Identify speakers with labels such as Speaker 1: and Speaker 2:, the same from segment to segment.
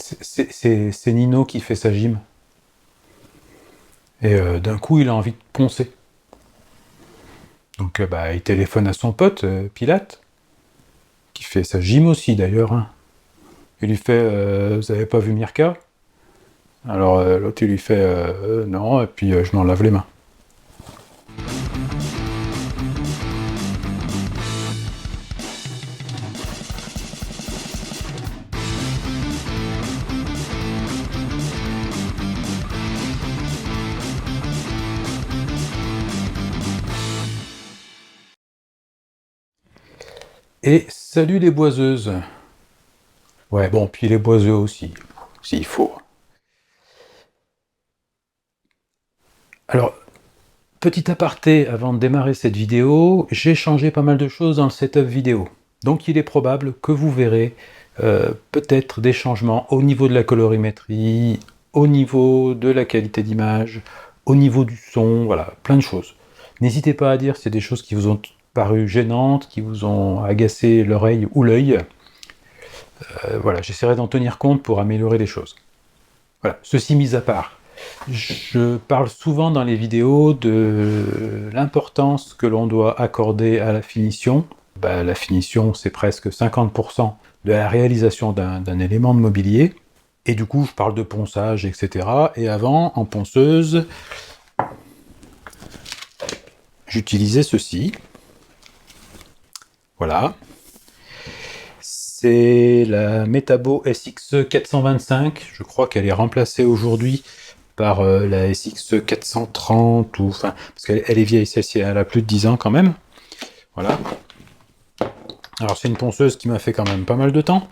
Speaker 1: c'est Nino qui fait sa gym. Et d'un coup, il a envie de poncer. Donc il téléphone à son pote, Pilate, qui fait sa gym aussi d'ailleurs. Hein. Il lui fait vous avez pas vu Mirka? Alors l'autre il lui fait non, et puis je m'en lave les mains. Et salut les boiseuses. Ouais, bon, puis les boiseux aussi, s'il faut. Alors, petit aparté avant de démarrer cette vidéo, j'ai changé pas mal de choses dans le setup vidéo. Donc il est probable que vous verrez peut-être des changements au niveau de la colorimétrie, au niveau de la qualité d'image, au niveau du son, voilà, plein de choses. N'hésitez pas à dire si c'est des choses qui vous ont paru gênantes, qui vous ont agacé l'oreille ou l'œil. Voilà, j'essaierai d'en tenir compte pour améliorer les choses. Voilà, ceci mis à part. Je parle souvent dans les vidéos de l'importance que l'on doit accorder à la finition. La finition, c'est presque 50% de la réalisation d'un élément de mobilier. Et du coup, je parle de ponçage, etc. Et avant, en ponceuse, j'utilisais ceci. Voilà. C'est la Metabo SX 425. Je crois qu'elle est remplacée aujourd'hui par la SX 430, parce qu'elle est vieille, celle-ci, elle a plus de 10 ans quand même. Voilà. Alors c'est une ponceuse qui m'a fait quand même pas mal de temps.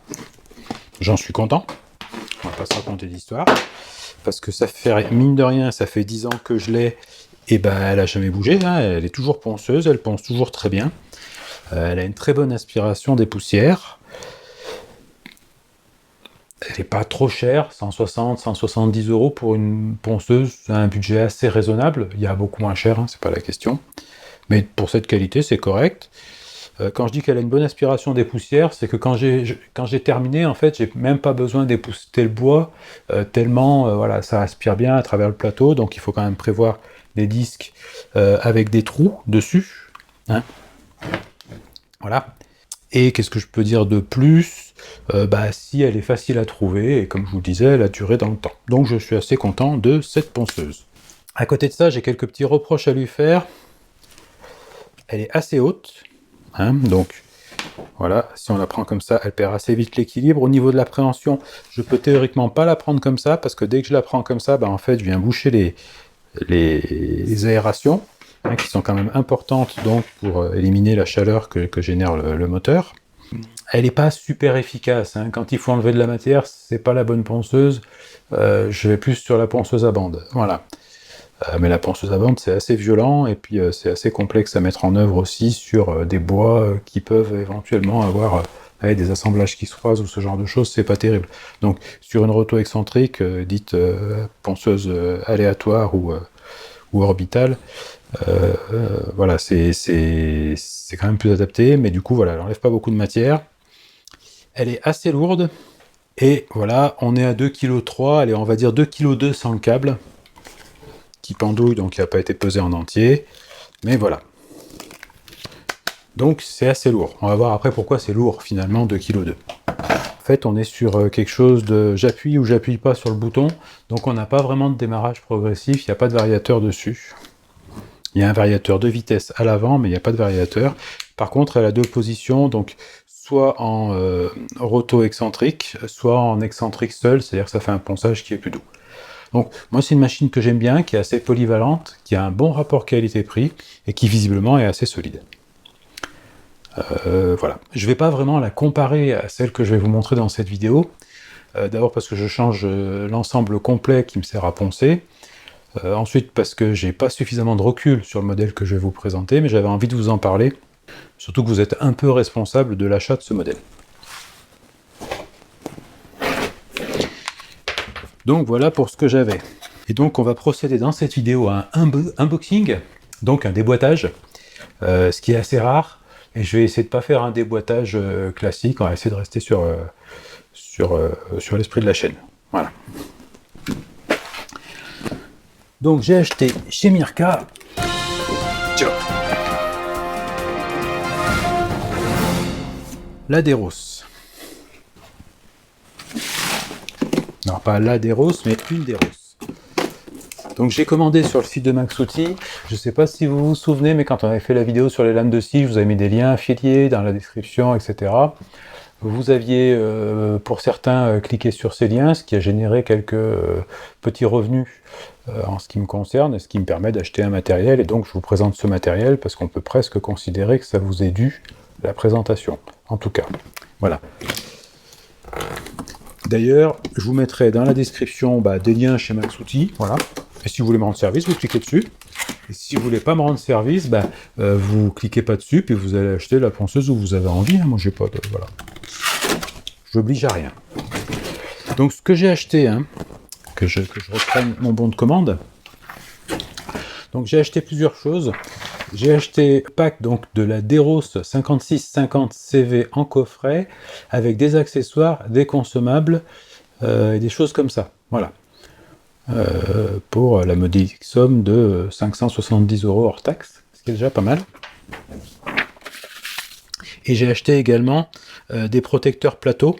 Speaker 1: J'en suis content. On va pas se raconter d'histoire. Parce que ça fait, mine de rien, ça fait 10 ans que je l'ai, et elle a jamais bougé, hein. Elle est toujours ponceuse, elle ponce toujours très bien. Elle a une très bonne aspiration des poussières. Elle n'est pas trop chère, 160, 170 € pour une ponceuse, c'est un budget assez raisonnable. Il y a beaucoup moins cher, hein, c'est pas la question. Mais pour cette qualité, c'est correct. Quand je dis qu'elle a une bonne aspiration des poussières, c'est que quand j'ai terminé, en fait, j'ai même pas besoin d'épousseter le bois, tellement voilà, ça aspire bien à travers le plateau, donc il faut quand même prévoir des disques avec des trous dessus. Hein. Voilà. Et qu'est-ce que je peux dire de plus? Si elle est facile à trouver, et comme je vous le disais, elle a duré dans le temps. Donc je suis assez content de cette ponceuse. À côté de ça, j'ai quelques petits reproches à lui faire. Elle est assez haute, hein, donc voilà, si on la prend comme ça, elle perd assez vite l'équilibre. Au niveau de l'appréhension, je peux théoriquement pas la prendre comme ça, parce que dès que je la prends comme ça, en fait, je viens boucher les aérations, hein, qui sont quand même importantes donc pour éliminer la chaleur que génère le moteur. Elle n'est pas super efficace, hein. Quand il faut enlever de la matière, c'est pas la bonne ponceuse. Je vais plus sur la ponceuse à bande. Voilà. Mais la ponceuse à bande, c'est assez violent, et puis c'est assez complexe à mettre en œuvre aussi sur des bois qui peuvent éventuellement avoir des assemblages qui se croisent ou ce genre de choses, c'est pas terrible. Donc sur une roto excentrique, dite ponceuse aléatoire ou orbitale, voilà, c'est quand même plus adapté, mais du coup, voilà, elle n'enlève pas beaucoup de matière. Elle est assez lourde, et voilà, on est à 2,3 kg, allez, on va dire 2,2 kg sans le câble, qui pendouille, donc il n'a pas été pesé en entier, mais voilà. Donc c'est assez lourd. On va voir après pourquoi c'est lourd, finalement, 2,2 kg. En fait, on est sur quelque chose de j'appuie ou j'appuie pas sur le bouton, donc on n'a pas vraiment de démarrage progressif, il n'y a pas de variateur dessus. Il y a un variateur de vitesse à l'avant, mais il n'y a pas de variateur. Par contre, elle a deux positions, donc soit en roto excentrique, soit en excentrique seul, c'est-à-dire que ça fait un ponçage qui est plus doux. Donc moi, c'est une machine que j'aime bien, qui est assez polyvalente, qui a un bon rapport qualité-prix, et qui visiblement est assez solide. Voilà. Je ne vais pas vraiment la comparer à celle que je vais vous montrer dans cette vidéo, d'abord parce que je change l'ensemble complet qui me sert à poncer, ensuite parce que j'ai pas suffisamment de recul sur le modèle que je vais vous présenter, mais j'avais envie de vous en parler, surtout que vous êtes un peu responsable de l'achat de ce modèle. Donc voilà pour ce que j'avais. Et donc on va procéder dans cette vidéo à un unboxing, donc un déboîtage, ce qui est assez rare. Et je vais essayer de pas faire un déboîtage classique, on va essayer de rester sur l'esprit de la chaîne. Voilà. Donc j'ai acheté chez Mirka. Tiens. La Deros. Non, pas la Deros, mais une Deros. Donc j'ai commandé sur le site de Maxouti. Je ne sais pas si vous vous souvenez, mais quand on avait fait la vidéo sur les lames de scie, je vous avais mis des liens affiliés dans la description, etc. Vous aviez, pour certains, cliqué sur ces liens, ce qui a généré quelques petits revenus en ce qui me concerne, et ce qui me permet d'acheter un matériel. Et donc je vous présente ce matériel parce qu'on peut presque considérer que ça vous est dû la présentation. En tout cas, voilà. D'ailleurs, je vous mettrai dans la description des liens chez Maxouti, voilà. Et si vous voulez me rendre service, vous cliquez dessus. Et si vous voulez pas me rendre service, vous cliquez pas dessus, puis vous allez acheter la ponceuse où vous avez envie. Moi, j'ai pas de... Voilà. J'oblige à rien. Donc, ce que j'ai acheté, que je reprenne mon bon de commande. Donc, j'ai acheté plusieurs choses. J'ai acheté un pack donc, de la Deros 5650 CV en coffret, avec des accessoires, des consommables, et des choses comme ça. Voilà. Pour la modique somme de 570 € hors taxe, ce qui est déjà pas mal. Et j'ai acheté également des protecteurs plateaux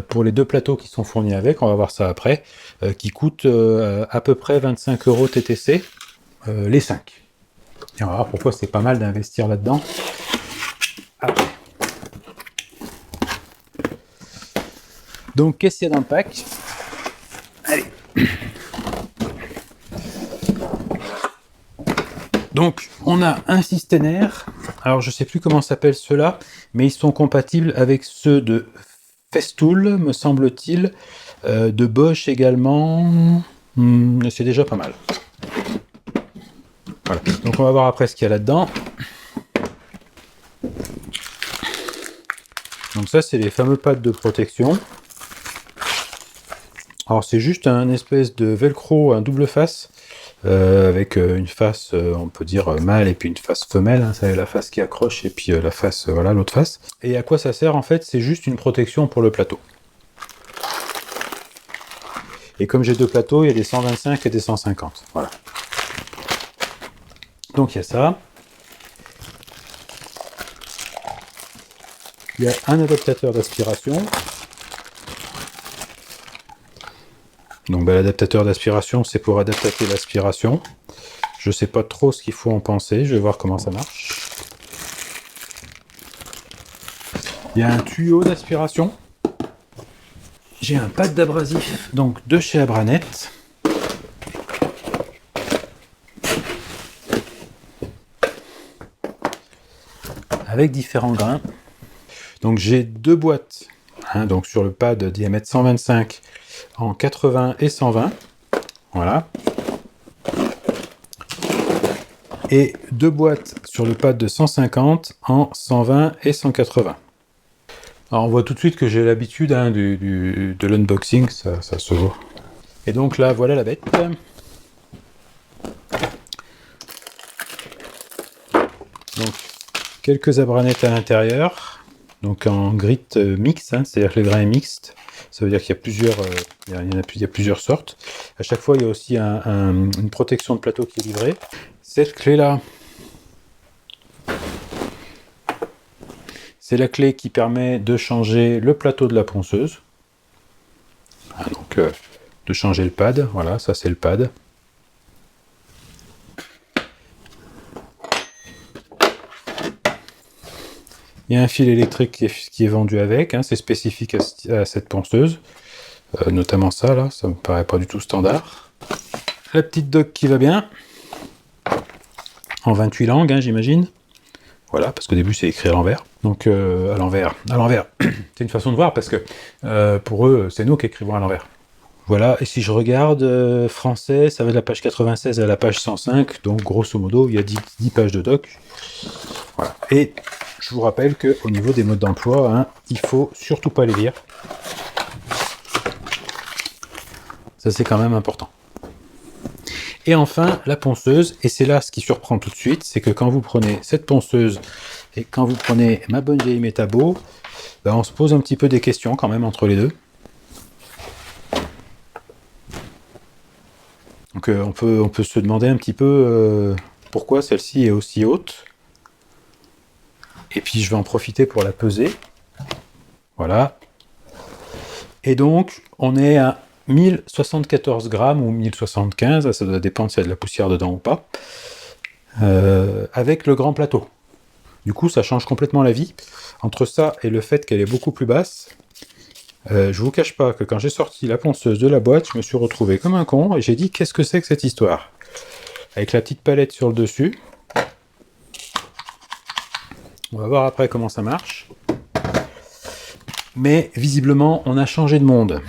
Speaker 1: pour les deux plateaux qui sont fournis avec, on va voir ça après, qui coûtent à peu près 25 € TTC, les 5. Et on va voir pourquoi c'est pas mal d'investir là-dedans après. Donc qu'est-ce qu'il y a dans le pack? Allez. Donc, on a un systénaire. Alors, je ne sais plus comment s'appellent ceux-là, mais ils sont compatibles avec ceux de Festool, me semble-t-il, de Bosch également. C'est déjà pas mal. Voilà. Donc, on va voir après ce qu'il y a là-dedans. Donc ça, c'est les fameux pads de protection. Alors, c'est juste un espèce de velcro, un double face, avec une face, on peut dire mâle, et puis une face femelle, ça la face qui accroche, et puis la face, voilà, l'autre face. Et à quoi ça sert en fait? C'est juste une protection pour le plateau. Et comme j'ai deux plateaux, il y a des 125 et des 150, voilà. Donc il y a ça. Il y a un adaptateur d'aspiration. Donc l'adaptateur d'aspiration, c'est pour adapter l'aspiration. Je sais pas trop ce qu'il faut en penser, je vais voir comment ça marche. Il y a un tuyau d'aspiration. J'ai un pad d'abrasif, donc de chez Abranet. Avec différents grains. Donc j'ai deux boîtes, donc sur le pad diamètre 125 en 80 et 120, voilà. Et deux boîtes sur le pad de 150 en 120 et 180. Alors on voit tout de suite que j'ai l'habitude de l'unboxing, ça se voit. Et donc là, voilà la bête. Donc quelques abranettes à l'intérieur. Donc en grit mix, c'est-à-dire que le grain est mixte. Ça veut dire qu'il y a plusieurs sortes. À chaque fois, il y a aussi une protection de plateau qui est livrée. Cette clé-là, c'est la clé qui permet de changer le plateau de la ponceuse. Donc, de changer le pad. Voilà, ça c'est le pad. Il y a un fil électrique qui est vendu avec, c'est spécifique à cette ponceuse, notamment ça là, ça me paraît pas du tout standard. La petite dock qui va bien, en 28 langues j'imagine, voilà, parce qu'au début c'est écrit à l'envers, donc à l'envers, c'est une façon de voir parce que pour eux c'est nous qui écrivons à l'envers. Voilà, et si je regarde français, ça va de la page 96 à la page 105, donc grosso modo il y a 10 pages de doc. Voilà. Et je vous rappelle qu'au niveau des modes d'emploi, il faut surtout pas les lire. Ça c'est quand même important. Et enfin, la ponceuse, et c'est là ce qui surprend tout de suite, c'est que quand vous prenez cette ponceuse Et quand vous prenez ma bonne vieille métabo, ben on se pose un petit peu des questions quand même entre les deux. Donc on peut se demander un petit peu pourquoi celle-ci est aussi haute. Et puis je vais en profiter pour la peser. Voilà. Et donc on est à 1074 grammes ou 1075, ça doit dépendre s'il y a de la poussière dedans ou pas, avec le grand plateau. Du coup ça change complètement la vie. Entre ça et le fait qu'elle est beaucoup plus basse, je vous cache pas que quand j'ai sorti la ponceuse de la boîte, je me suis retrouvé comme un con et j'ai dit qu'est-ce que c'est que cette histoire? Avec la petite palette sur le dessus. On va voir après comment ça marche. Mais visiblement, on a changé de monde.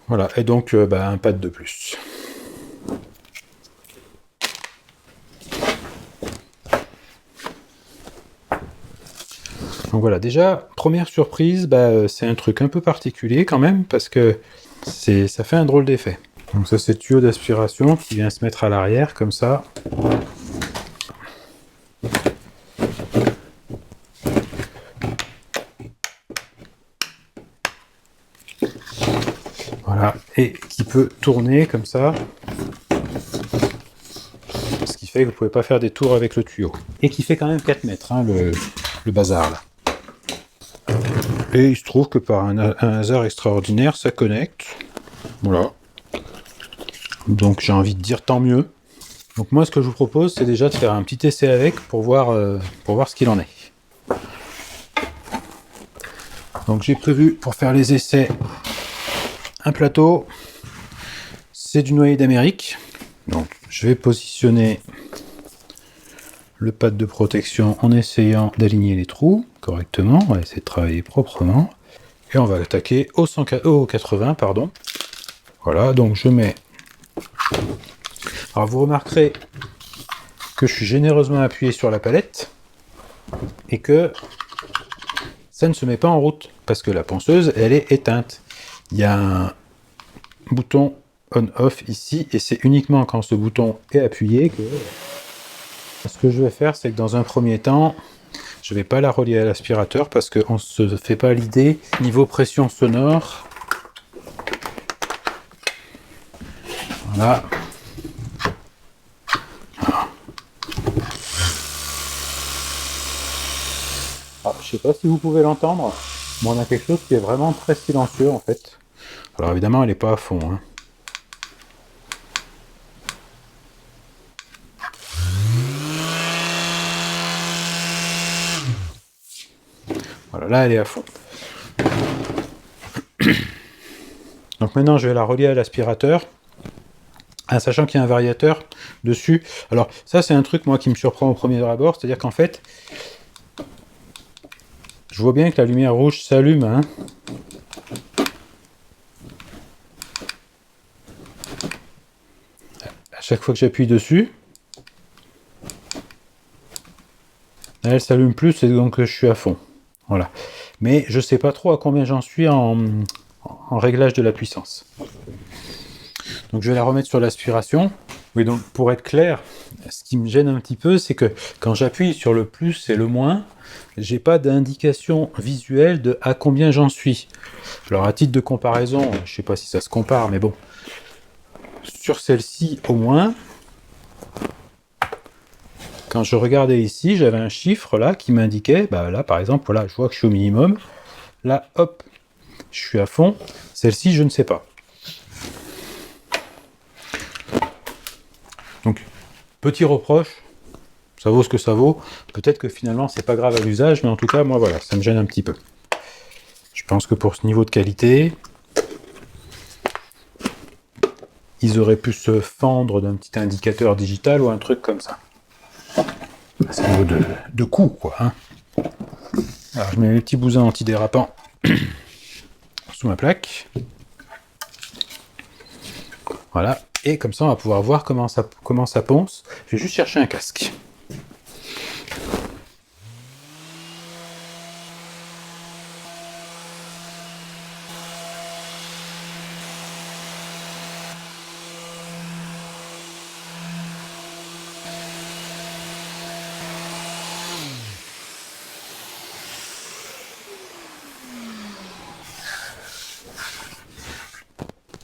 Speaker 1: Voilà, et donc un pad de plus. Donc voilà, déjà, première surprise, c'est un truc un peu particulier quand même, parce que ça fait un drôle d'effet. Donc ça, c'est le tuyau d'aspiration qui vient se mettre à l'arrière, comme ça. Voilà, et qui peut tourner comme ça. Ce qui fait que vous ne pouvez pas faire des tours avec le tuyau. Et qui fait quand même 4 mètres, hein, le bazar là. Et il se trouve que par un hasard extraordinaire, ça connecte. Voilà. Donc j'ai envie de dire tant mieux. Donc moi ce que je vous propose, c'est déjà de faire un petit essai avec pour voir ce qu'il en est. Donc j'ai prévu pour faire les essais un plateau. C'est du noyer d'Amérique. Donc je vais positionner le pad de protection en essayant d'aligner les trous correctement. On va essayer de travailler proprement. Et on va attaquer au 80, pardon. Voilà, donc je mets... Alors vous remarquerez que je suis généreusement appuyé sur la palette et que ça ne se met pas en route parce que la ponceuse, elle est éteinte. Il y a un bouton on-off ici et c'est uniquement quand ce bouton est appuyé que... Ce que je vais faire, c'est que dans un premier temps, je ne vais pas la relier à l'aspirateur parce qu'on ne se fait pas l'idée. Niveau pression sonore, voilà. Alors, je sais pas si vous pouvez l'entendre, mais on a quelque chose qui est vraiment très silencieux en fait. Alors évidemment, elle n'est pas à fond, hein. Voilà, là elle est à fond. Donc maintenant je vais la relier à l'aspirateur, sachant qu'il y a un variateur dessus. Alors ça c'est un truc moi qui me surprend au premier abord, c'est-à-dire qu'en fait, je vois bien que la lumière rouge s'allume, hein. À chaque fois que j'appuie dessus, elle s'allume plus et donc je suis à fond. Voilà. Mais je sais pas trop à combien j'en suis en réglage de la puissance. Donc je vais la remettre sur l'aspiration. Oui, donc pour être clair, ce qui me gêne un petit peu, c'est que quand j'appuie sur le plus et le moins, j'ai pas d'indication visuelle de à combien j'en suis. Alors à titre de comparaison, je sais pas si ça se compare, mais bon, sur celle-ci au moins, quand je regardais ici, j'avais un chiffre là qui m'indiquait, là par exemple, voilà, je vois que je suis au minimum. Là, hop, je suis à fond. Celle-ci, je ne sais pas. Donc, petit reproche, ça vaut ce que ça vaut. Peut-être que finalement, c'est pas grave à l'usage, mais en tout cas, moi, voilà, ça me gêne un petit peu. Je pense que pour ce niveau de qualité, ils auraient pu se fendre d'un petit indicateur digital ou un truc comme ça. C'est un niveau de coût, quoi. Hein. Alors, je mets les petits bousins antidérapants sous ma plaque. Voilà. Et comme ça, on va pouvoir voir comment ça ponce. Je vais juste chercher un casque.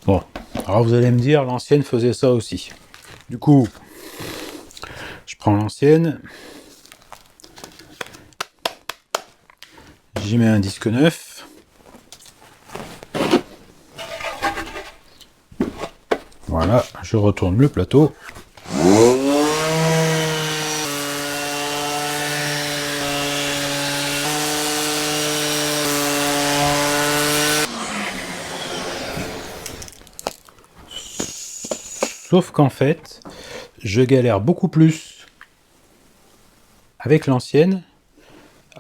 Speaker 1: Bon, alors vous allez me dire, l'ancienne faisait ça aussi. Du coup, je prends l'ancienne, j'y mets un disque neuf. Voilà, je retourne le plateau. Sauf qu'en fait, je galère beaucoup plus avec l'ancienne.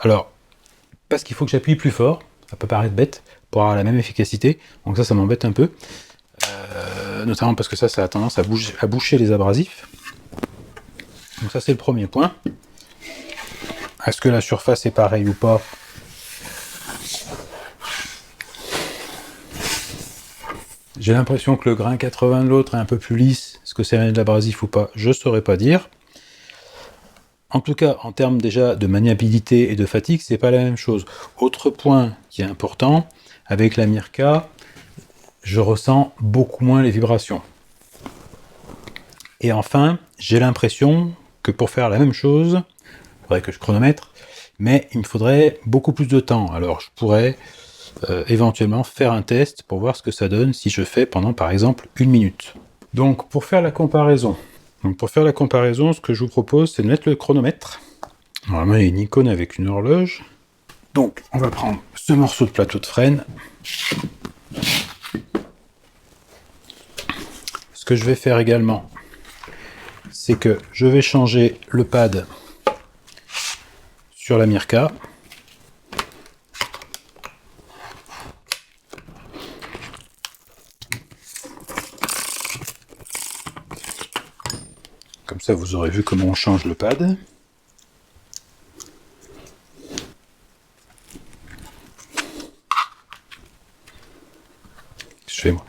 Speaker 1: Alors, parce qu'il faut que j'appuie plus fort, ça peut paraître bête, pour avoir la même efficacité. Donc ça m'embête un peu. Notamment parce que ça a tendance à boucher les abrasifs. Donc ça, c'est le premier point. Est-ce que la surface est pareille ou pas? J'ai l'impression que le grain 80 de l'autre est un peu plus lisse. Est-ce que c'est de l'abrasif ou pas? Je ne saurais pas dire. En tout cas, en termes déjà de maniabilité et de fatigue, c'est pas la même chose. Autre point qui est important, avec la Mirka, je ressens beaucoup moins les vibrations. Et enfin, j'ai l'impression que pour faire la même chose, il faudrait que je chronomètre, mais il me faudrait beaucoup plus de temps. Alors je pourrais éventuellement faire un test pour voir ce que ça donne si je fais pendant par exemple 1 minute. Donc pour faire la comparaison, ce que je vous propose, c'est de mettre le chronomètre. Normalement, il y a une icône avec une horloge. Donc on va prendre ce morceau de plateau de frêne. Ce que je vais faire également, c'est que je vais changer le pad sur la Mirka. Comme ça, vous aurez vu comment on change le pad. Je fais moi.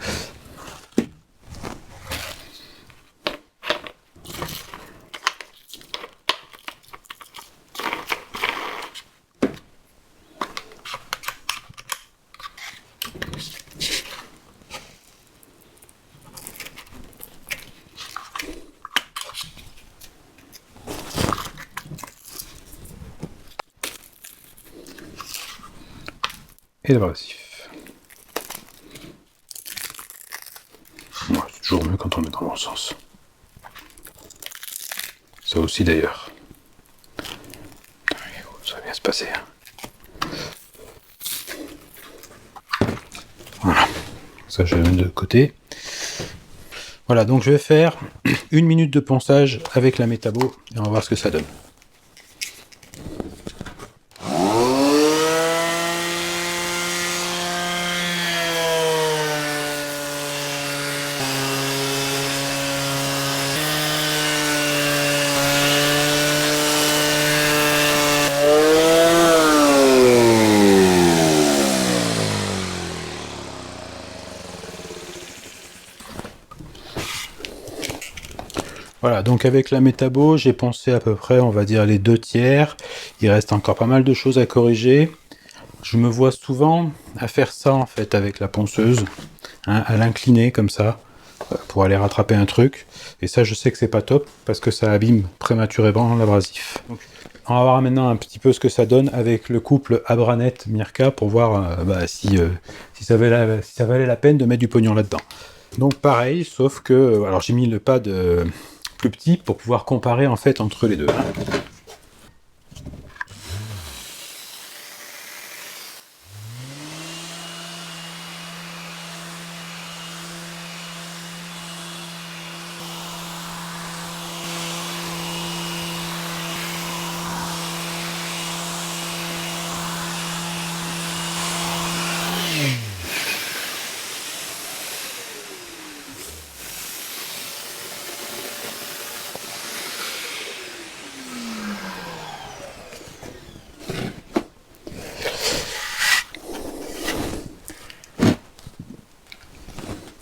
Speaker 1: Et l'abrasif. Ouais, c'est toujours mieux quand on le met dans le bon sens. Ça aussi d'ailleurs. Ça va bien se passer. Voilà. Ça, je vais mettre de côté. Voilà, donc je vais faire 1 minute de ponçage avec la métabo et on va voir ce que ça donne. Voilà, donc avec la métabo, j'ai poncé à peu près, on va dire, les 2/3. Il reste encore pas mal de choses à corriger. Je me vois souvent à faire ça, en fait, avec la ponceuse, hein, à l'incliner comme ça, pour aller rattraper un truc. Et ça, je sais que c'est pas top, parce que ça abîme prématurément l'abrasif. On va voir maintenant un petit peu ce que ça donne avec le couple Abranet-Mirka, pour voir si ça valait la peine de mettre du pognon là-dedans. Donc pareil, sauf que... alors j'ai mis le pad... plus petit pour pouvoir comparer en fait entre les deux.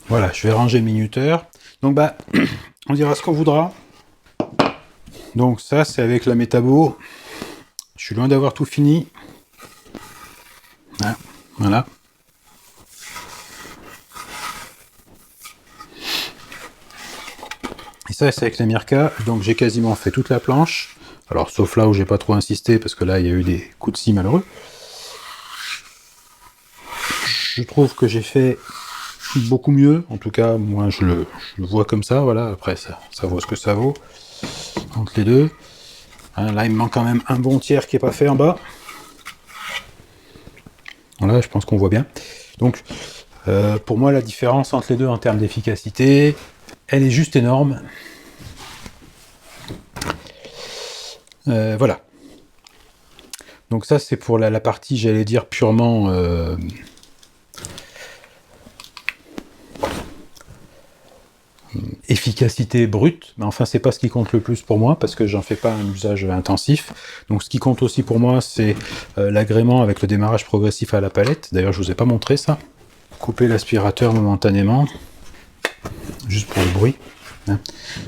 Speaker 1: Voilà, je vais ranger minuteur. Donc on dira ce qu'on voudra. Donc ça, c'est avec la métabo. Je suis loin d'avoir tout fini. Ah, voilà. ça c'est avec la Mirka, donc j'ai quasiment fait toute la planche. Alors sauf là où j'ai pas trop insisté, parce que là il y a eu des coups de scie malheureux. Je trouve que j'ai fait beaucoup mieux, en tout cas moi je le vois comme ça, voilà, après ça vaut ce que ça vaut, entre les deux. Hein, là il me manque quand même un bon tiers qui est pas fait en bas. Voilà, je pense qu'on voit bien. Donc pour moi la différence entre les deux en termes d'efficacité, elle est juste énorme. Voilà. Donc ça c'est pour la partie, j'allais dire, purement efficacité brute, mais enfin c'est pas ce qui compte le plus pour moi parce que j'en fais pas un usage intensif. Donc ce qui compte aussi pour moi c'est l'agrément avec le démarrage progressif à la palette. D'ailleurs je vous ai pas montré ça. Couper l'aspirateur momentanément, juste pour le bruit. Hein.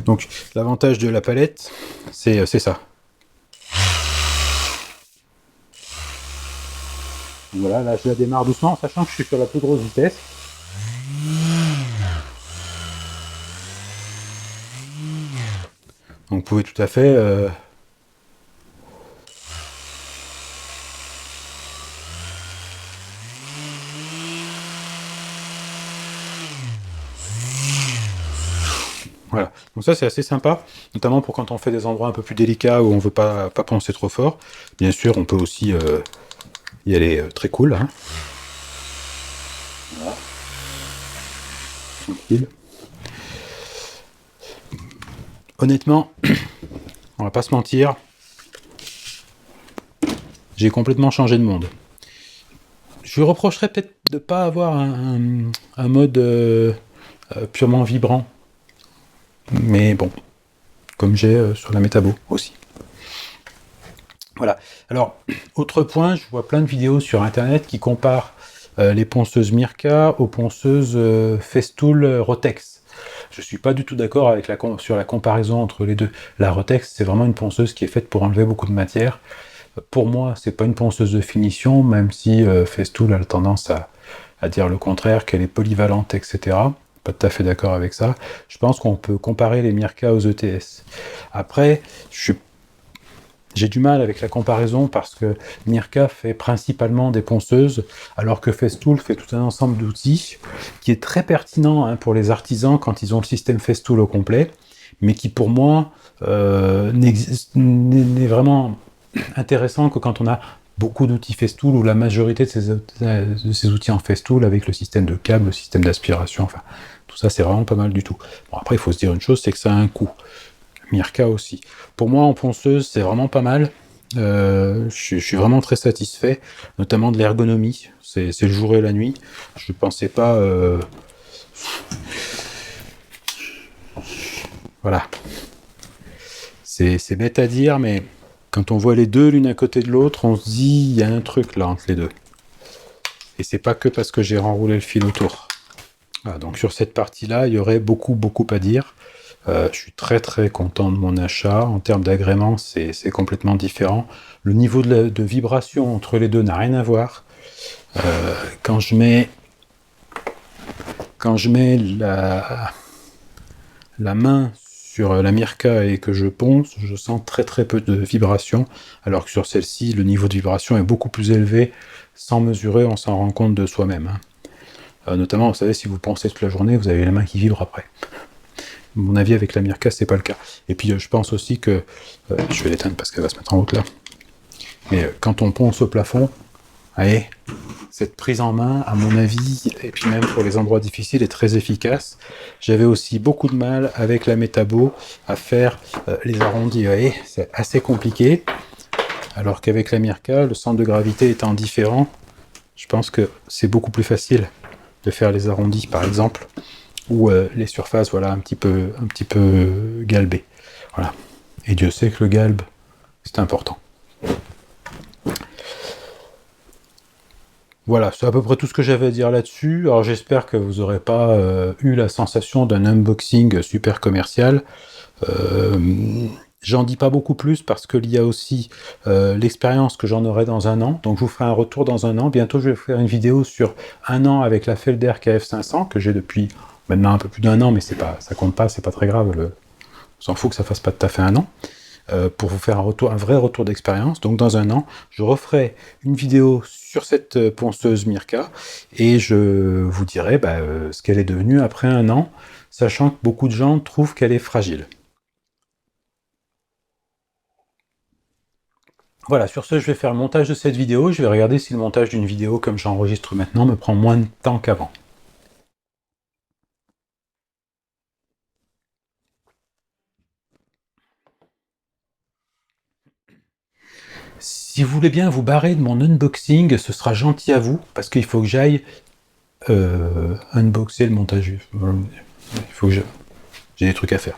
Speaker 1: Donc l'avantage de la palette c'est ça. Voilà, là je la démarre doucement, sachant que je suis sur la plus grosse vitesse. Donc vous pouvez tout à fait voilà, donc ça c'est assez sympa, notamment pour quand on fait des endroits un peu plus délicats où on veut pas penser trop fort. Bien sûr, on peut aussi y aller très cool. Hein. Voilà. Tranquille. Honnêtement, on va pas se mentir, j'ai complètement changé de monde. Je lui reprocherais peut-être de ne pas avoir un mode purement vibrant. Mais bon, comme j'ai sur la métabo aussi. Voilà. Alors, autre point, je vois plein de vidéos sur internet qui comparent les ponceuses Mirka aux ponceuses Festool Rotex. Je suis pas du tout d'accord avec sur la comparaison entre les deux. La Rotex, c'est vraiment une ponceuse qui est faite pour enlever beaucoup de matière. Pour moi, c'est pas une ponceuse de finition, même si Festool a tendance à dire le contraire, qu'elle est polyvalente, etc. Pas tout à fait d'accord avec ça. Je pense qu'on peut comparer les Mirka aux ETS. Après, j'ai du mal avec la comparaison parce que Mirka fait principalement des ponceuses, alors que Festool fait tout un ensemble d'outils qui est très pertinent hein, pour les artisans quand ils ont le système Festool au complet, mais qui pour moi n'est vraiment intéressant que quand on a beaucoup d'outils Festool ou la majorité de ces outils en Festool avec le système de câble, le système d'aspiration, enfin tout ça c'est vraiment pas mal du tout. Bon après il faut se dire une chose, c'est que ça a un coût. Mirka aussi. Pour moi en ponceuse c'est vraiment pas mal. Je suis vraiment très satisfait, notamment de l'ergonomie. C'est le jour et la nuit. Je pensais pas. Voilà. C'est bête à dire, mais quand on voit les deux l'une à côté de l'autre, on se dit il y a un truc là entre les deux. Et c'est pas que parce que j'ai renroulé le fil autour. Voilà, donc sur cette partie-là, il y aurait beaucoup à dire. Je suis très content de mon achat. En termes d'agrément, c'est complètement différent. Le niveau de vibration entre les deux n'a rien à voir. Quand je mets la main sur la Mirka et que je ponce, je sens très peu de vibration, alors que sur celle-ci, le niveau de vibration est beaucoup plus élevé. Sans mesurer, on s'en rend compte de soi-même. Hein. Notamment, vous savez, si vous poncez toute la journée, vous avez la main qui vibre après. À mon avis, avec la Mirka, c'est pas le cas. Et puis, je pense aussi que... je vais l'éteindre parce qu'elle va se mettre en route là. Mais quand on ponce au plafond, allez, cette prise en main, à mon avis, et puis même pour les endroits difficiles, est très efficace. J'avais aussi beaucoup de mal avec la métabo à faire les arrondis. Vous voyez, c'est assez compliqué. Alors qu'avec la Mirka, le centre de gravité étant différent, je pense que c'est beaucoup plus facile de faire les arrondis, par exemple, ou les surfaces, voilà, un petit peu galbées. Voilà. Et Dieu sait que le galbe, c'est important. Voilà, c'est à peu près tout ce que j'avais à dire là-dessus. Alors j'espère que vous n'aurez pas eu la sensation d'un unboxing super commercial. J'en dis pas beaucoup plus parce qu'il y a aussi l'expérience que j'en aurai dans un an. Donc je vous ferai un retour dans un an. Bientôt je vais faire une vidéo sur un an avec la Felder KF500 que j'ai depuis maintenant un peu plus d'un an, mais ça compte pas, c'est pas très grave. s'en fout que ça fasse pas tout à fait un an, pour vous faire un vrai retour d'expérience. Donc dans un an, je referai une vidéo sur cette ponceuse Mirka, et je vous dirai ce qu'elle est devenue après un an, sachant que beaucoup de gens trouvent qu'elle est fragile. Voilà, sur ce, je vais faire le montage de cette vidéo. Je vais regarder si le montage d'une vidéo, comme j'enregistre maintenant, me prend moins de temps qu'avant. Si vous voulez bien vous barrer de mon unboxing, ce sera gentil à vous, parce qu'il faut que j'aille unboxer le montage. Il faut que j'ai des trucs à faire.